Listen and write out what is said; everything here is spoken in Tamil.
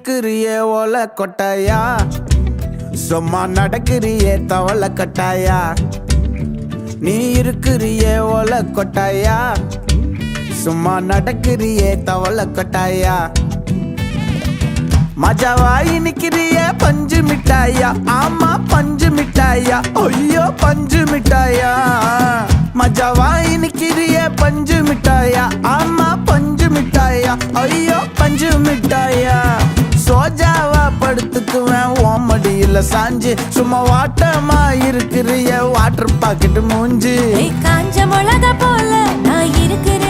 இருக்கிறியே ஓலை கொட்டாயா, சும்மா நடக்கிறியே தவளை கட்டாயா. நீ இருக்கிறியே ஓலை கொட்டாயா, சும்மா நடக்கிறியே தவளை கட்டாயா. மஜாவாய் நிக்கிறிய பஞ்சு மிட்டாயா, ஆமா பஞ்சு மிட்டாயா, ஐயோ பஞ்சு மிட்டாயா. மஜாவாய் நிக்கிறிய பஞ்சு மிட்டாயா, ஆமா பஞ்சு மிட்டாயா, ஐயோ பஞ்சு மிட்டாயா. சோஜாவா படுத்துக்குவேன் ஓமடியில சாஞ்சு, சும்மா வாட்டமா இருக்கிறிய வாட்டர் பாக்கெட் மூஞ்சி. காஞ்ச மிளகா போல நான் இருக்கிறேன்